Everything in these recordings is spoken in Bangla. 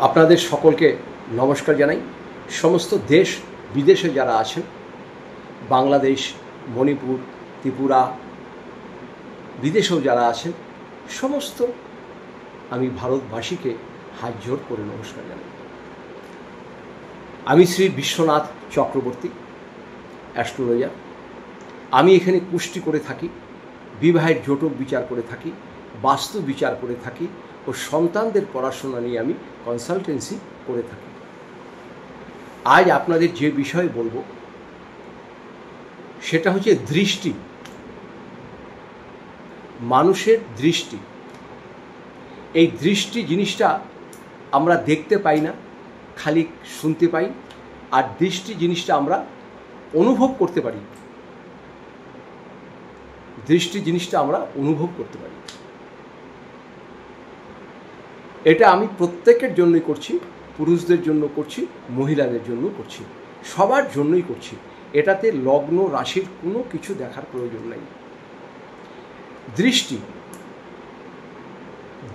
আপনাদের সকলকে নমস্কার জানাই। সমস্ত দেশ বিদেশে যারা আছেন, বাংলাদেশ, মণিপুর, ত্রিপুরা, বিদেশেও যারা আছেন, সমস্ত আমি ভারতবাসীকে হাত জোড় করে নমস্কার জানাই। আমি শ্রী বিশ্বনাথ চক্রবর্তী, অ্যাস্ট্রোলজার। আমি এখানে কুষ্টি করে থাকি, বিবাহের জটক বিচার করে থাকি, বাস্তু বিচার করে থাকি ও সন্তানদের পড়াশোনা নিয়ে আমি কনসালটেন্সি করে থাকি। আজ আপনাদের যে বিষয় বলবো সেটা হচ্ছে দৃষ্টি, মানুষের দৃষ্টি। এই দৃষ্টি জিনিসটা আমরা দেখতে পাই না, খালি শুনতে পাই। আর দৃষ্টি জিনিসটা আমরা অনুভব করতে পারি, দৃষ্টি জিনিসটা আমরা অনুভব করতে পারি। এটা আমি প্রত্যেকের জন্যই করছি, পুরুষদের জন্য করছি, মহিলাদের জন্য করছি, সবার জন্যই করছি। এটাতে লগ্ন রাশির কোনো কিছু দেখার প্রয়োজন নেই। দৃষ্টি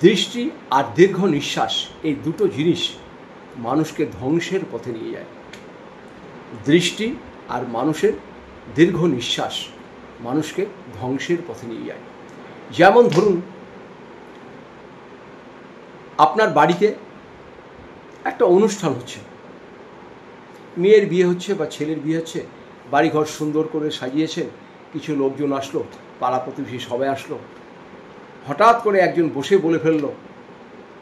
দৃষ্টি আর দীর্ঘ নিঃশ্বাস, এই দুটো জিনিস মানুষকে ধ্বংসের পথে নিয়ে যায়। দৃষ্টি আর মানুষের দীর্ঘ নিঃশ্বাস মানুষকে ধ্বংসের পথে নিয়ে যায়। যেমন ধরুন, আপনার বাড়িতে একটা অনুষ্ঠান হচ্ছে, মেয়ের বিয়ে হচ্ছে বা ছেলের বিয়ে হচ্ছে, বাড়িঘর সুন্দর করে সাজিয়েছেন, কিছু লোকজন আসলো, পাড়া প্রতিবেশী সবাই আসলো। হঠাৎ করে একজন বসে বলে ফেললো,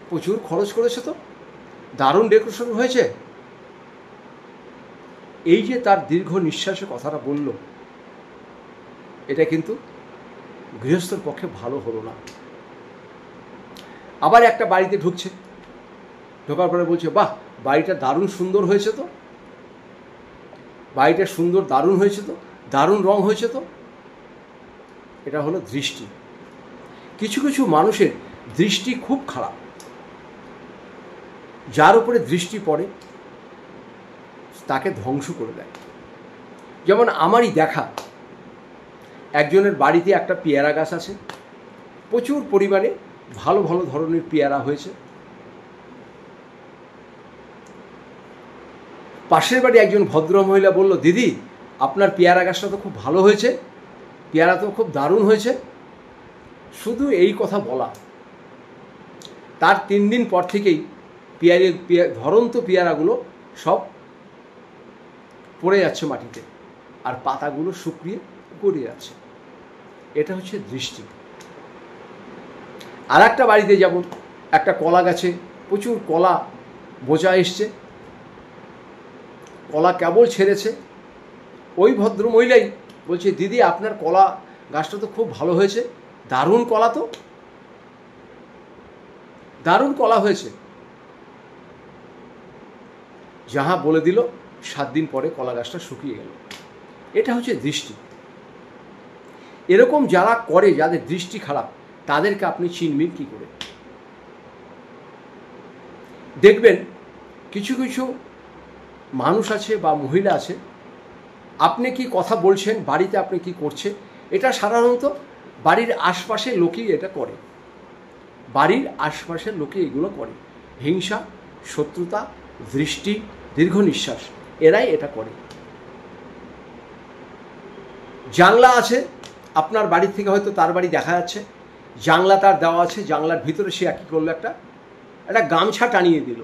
প্রচুর খরচ করেছে তো, দারুণ ডেকোরেশন হয়েছে। এই যে তার দীর্ঘ নিঃশ্বাসে কথাটা বলল, এটা কিন্তু গৃহস্থর পক্ষে ভালো হলো না। আবার একটা বাড়িতে ঢুকছে, ঢোকার পরে বলছে, বাহ, বাড়িটা দারুণ সুন্দর হয়েছে তো, বাড়িটা সুন্দর দারুণ হয়েছে তো, দারুণ রং হয়েছে তো। এটা হলো দৃষ্টি। কিছু কিছু মানুষের দৃষ্টি খুব খারাপ, যার উপরে দৃষ্টি পড়ে তাকে ধ্বংস করে দেয়। যেমন আমারই দেখা, একজনের বাড়িতে একটা পেয়ারা গাছ আছে, প্রচুর পরিমাণে ভালো ভালো ধরনের পেয়ারা হয়েছে। পাশের বাড়ি একজন ভদ্রমহিলা বলল, দিদি, আপনার পেয়ারা গাছটা তো খুব ভালো হয়েছে, পেয়ারা তো খুব দারুণ হয়েছে। শুধু এই কথা বলা, তার 3 দিন পর থেকেই ধরন্ত পেয়ারাগুলো সব পড়ে যাচ্ছে মাটিতে, আর পাতাগুলো শুকিয়ে গড়িয়ে যাচ্ছে। এটা হচ্ছে দৃষ্টি। আর একটা বাড়িতে যেমন একটা কলা গাছে প্রচুর কলা বোঝা এসছে, কলা কেবল ছেড়েছে। ওই ভদ্রমহিলাই বলছে, দিদি, আপনার কলা গাছটা তো খুব ভালো হয়েছে, দারুণ কলা তো, দারুণ কলা হয়েছে। যাহা বলে দিল, 7 দিন পরে কলা গাছটা শুকিয়ে গেল। এটা হচ্ছে দৃষ্টি। এরকম যারা করে, যাদের দৃষ্টি খারাপ, তাদেরকে আপনি চিনবেন কী করে? দেখবেন কিছু কিছু মানুষ আছে বা মহিলা আছে, আপনি কি কথা বলছেন, বাড়িতে আপনি কি করছেন, এটা সাধারণত বাড়ির আশপাশের লোকেই এটা করে। বাড়ির আশপাশের লোকে এগুলো করে। হিংসা, শত্রুতা, দৃষ্টি, দীর্ঘ নিঃশ্বাস, এরাই এটা করে। জানলা আছে আপনার বাড়ি থেকে, হয়তো তার বাড়ি দেখা যাচ্ছে, জানলা তার দেওয়া আছে, জানলার ভিতরে সে কী করলো, একটা গামছা টানিয়ে দিল।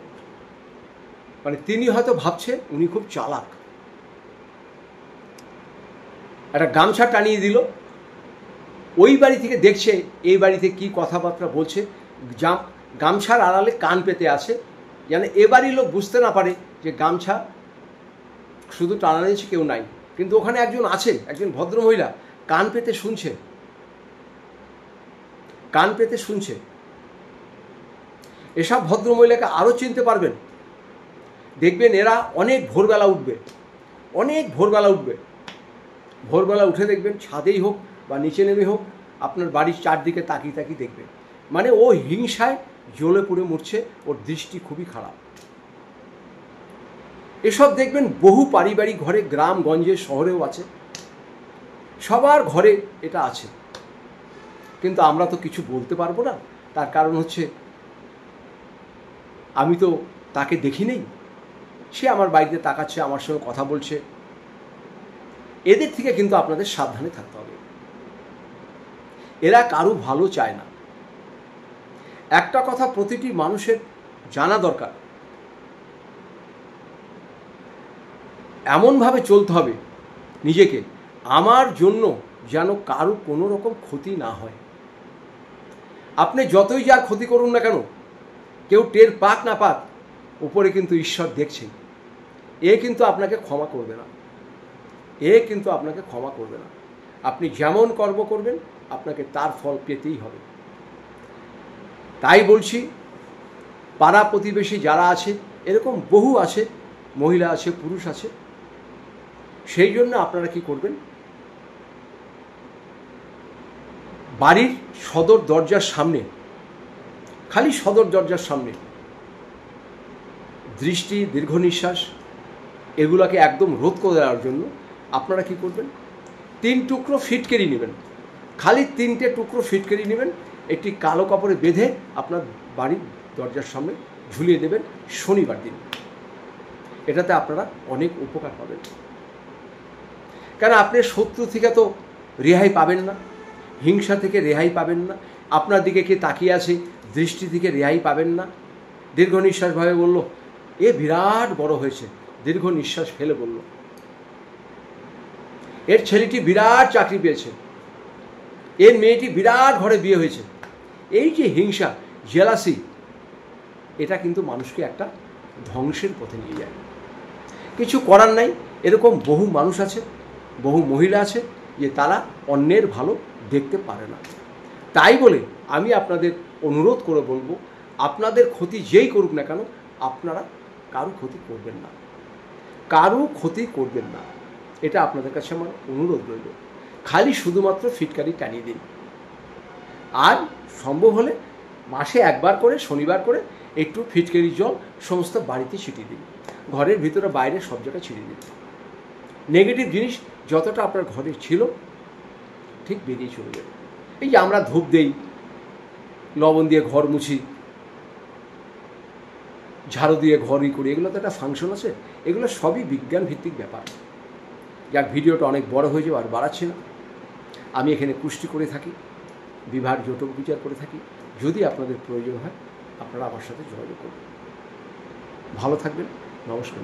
মানে তিনি হয়তো ভাবছে উনি খুব চালাক, একটা গামছা টানিয়ে দিল। ওই বাড়ি থেকে দেখছে এই বাড়িতে কি কথাবার্তা বলছে, গামছার আড়ালে কান পেতে আছে, যেন এ বাড়ির লোক বুঝতে না পারে যে গামছা শুধু টানা দিয়েছে, কেউ নাই, কিন্তু ওখানে একজন আছে, একজন ভদ্রমহিলা কান পেতে শুনছে, কান পেতে শুনছে। এসব ভদ্রমহিলাকে আরও চিনতে পারবেন, দেখবেন এরা অনেক ভোরবেলা উঠবে, অনেক ভোরবেলা উঠবে। ভোরবেলা উঠে দেখবেন, ছাদেই হোক বা নিচে নেমে হোক, আপনার বাড়ির চারদিকে তাকিয়ে তাকিয়ে দেখবেন। মানে ও হিংসায় জ্বলে পুড়ে মরছে, ওর দৃষ্টি খুবই খারাপ। এসব দেখবেন বহু পারিবারিক ঘরে, গ্রাম গঞ্জে, শহরেও আছে, সবার ঘরে এটা আছে। কিন্তু আমরা তো কিছু বলতে পারবো না। তার কারণ হচ্ছে আমি তো তাকে দেখি নেই, সে আমার বাড়িতে তাকাচ্ছে, আমার সঙ্গে কথা বলছে। এদের থেকে কিন্তু আপনাদের সাবধানে থাকতে হবে। এরা কারো ভালো চায় না। একটা কথা প্রতিটি মানুষের জানা দরকার, এমনভাবে চলতে হবে নিজেকে, আমার জন্য যেন কারো কোনো রকম ক্ষতি না হয়। আপনি যতই যার ক্ষতি করুন না কেন, কেউ টের পাক না পাক, উপরে কিন্তু ঈশ্বর দেখছেন। এ কিন্তু আপনাকে ক্ষমা করবে না, আপনি যেমন কর্ম করবেন আপনাকে তার ফল পেতেই হবে। তাই বলছি, পাড়া প্রতিবেশী যারা আছে, এরকম বহু আছে, মহিলা আছে, পুরুষ আছে। সেই জন্য আপনারা কি করবেন, বাড়ির সদর দরজার সামনে, খালি সদর দরজার সামনে দৃষ্টি, দীর্ঘ নিঃশ্বাস এগুলোকে একদম রোধ করে দেওয়ার জন্য আপনারা কি করবেন, 3 টুকরো ফিটকেরি নেবেন, খালি 3টে টুকরো ফিটকেরি নেবেন, একটি কালো কাপড়ে বেঁধে আপনার বাড়ির দরজার সামনে ঝুলিয়ে দেবেন শনিবার দিন। এটাতে আপনারা অনেক উপকার পাবেন। কেন, আপনি শত্রু থেকে তো রেহাই পাবেন না, হিংসা থেকে রেহাই পাবেন না, আপনার দিকে কে তাকিয়ে আছে দৃষ্টি থেকে রেহাই পাবেন না। দীর্ঘ নিঃশ্বাসভাবে বলল, এ বিরাট বড় হয়েছে, দীর্ঘ নিঃশ্বাস ফেলে বলল, এর ছেলেটি বিরাট চাকরি পেয়েছে, এর মেয়েটি বিরাট ঘরে বিয়ে হয়েছে। এই যে হিংসা, জেলাসি, এটা কিন্তু মানুষকে একটা ধ্বংসের পথে নিয়ে যায়। কিছু করার নাই, এরকম বহু মানুষ আছে, বহু মহিলা আছে যে তারা অন্যের ভালো দেখতে পারে না। তাই বলে আমি আপনাদের অনুরোধ করে বলবো, আপনাদের ক্ষতি যেই করুক না কেন, আপনারা কারো ক্ষতি করবেন না, এটা আপনাদের কাছে আমার অনুরোধ রইল। খালি শুধুমাত্র ফিটকারি টানিয়ে দিন, আর সম্ভব হলে মাসে একবার করে, শনিবার করে একটু ফিটকারি জল সমস্ত বাড়িতে ছিটিয়ে দিন, ঘরের ভিতরে বাইরে সব জায়গায় ছিটিয়ে দিন। নেগেটিভ জিনিস যতটা আপনার ঘরে ছিল ঠিক বেরিয়ে চলে যাবে। এই যে আমরা ধূপ দেই, লবণ দিয়ে ঘর মুছি, ঝাড়ু দিয়ে ঘরই করি, এগুলো তো একটা ফাংশন আছে, এগুলো সবই বিজ্ঞান ভিত্তিক ব্যাপার। যাক, ভিডিওটা অনেক বড় হয়ে যাবে, আর বাড়াচ্ছি না। আমি এখানে কুষ্টি করে থাকি, বিভাগ জটক বিচার করে থাকি। যদি আপনাদের প্রয়োজন হয় আপনারা আমার সাথে যোগাযোগ করবেন। ভালো থাকবেন, নমস্কার।